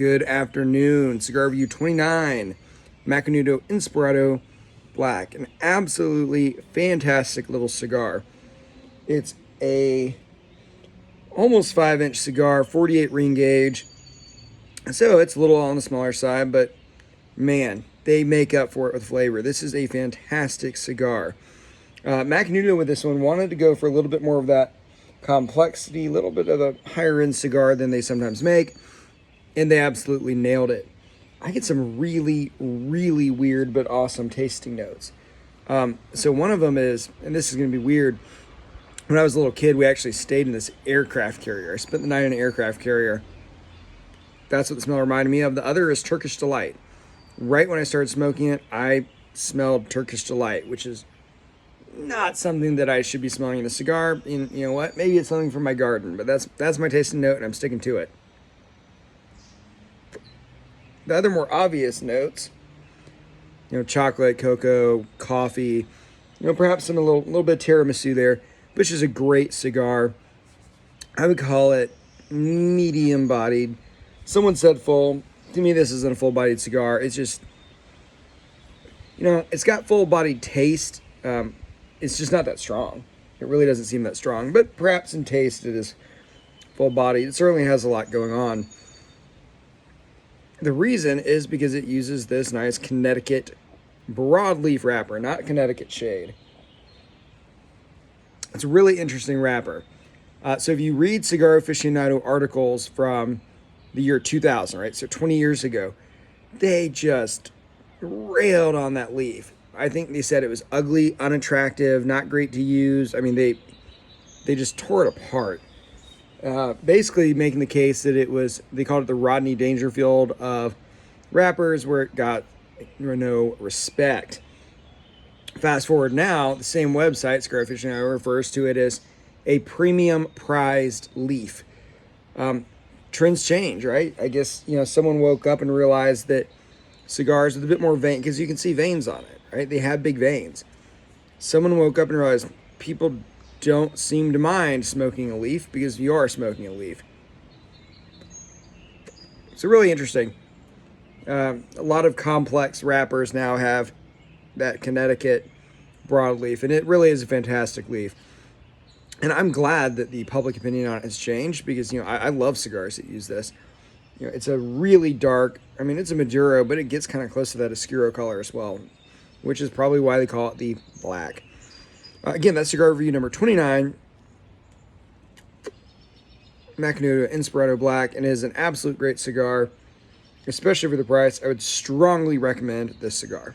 Good afternoon. Cigar Review 29, Macanudo Inspirado Black. An absolutely fantastic little cigar. It's a almost 5-inch cigar, 48 ring gauge. So it's a little on the smaller side, but man, they make up for it with flavor. This is a fantastic cigar. Macanudo with this one wanted to go for a little bit more of that complexity, a little bit of a higher end cigar than they sometimes make, and they absolutely nailed it. I get some really, really weird but awesome tasting notes. So one of them is, and this is going to be weird, when I was a little kid, we actually stayed in this aircraft carrier. I spent the night in an aircraft carrier. That's what the smell reminded me of. The other is Turkish Delight. Right when I started smoking it, I smelled Turkish Delight, which is not something that I should be smelling in a cigar. And you know what? Maybe it's something from my garden, but that's my tasting note, and I'm sticking to it. The other more obvious notes, chocolate, cocoa, coffee, perhaps some a little bit of tiramisu there, which is a great cigar. I would call it medium bodied. Someone said full. To me, this isn't a full bodied cigar. It's just, it's got full bodied taste. It's just not that strong. It really doesn't seem that strong, but perhaps in taste it is full bodied. It certainly has a lot going on. The reason is because it uses this nice Connecticut broadleaf wrapper, not Connecticut shade. It's a really interesting wrapper. So if you read Cigar Aficionado articles from the year 2000, right? So 20 years ago, they just railed on that leaf. I think they said it was ugly, unattractive, not great to use. I mean, they just tore it apart. Basically making the case that they called it the Rodney Dangerfield of wrappers, where it got no respect. Fast forward now, the same website, Cigar Aficionado, refers to it as a premium prized leaf. Trends change, right? I guess, someone woke up and realized that cigars with a bit more vein, because you can see veins on it, right? They have big veins. Someone woke up and realized people don't seem to mind smoking a leaf because you are smoking a leaf. So really interesting. A lot of complex wrappers now have that Connecticut broadleaf, and it really is a fantastic leaf. And I'm glad that the public opinion on it has changed, because I love cigars that use this. It's a really dark, it's a Maduro, but it gets kind of close to that Oscuro color as well, which is probably why they call it the black. Again, that's Cigar Review number 29, Macanudo Inspirado Black, and it is an absolute great cigar, especially for the price. I would strongly recommend this cigar.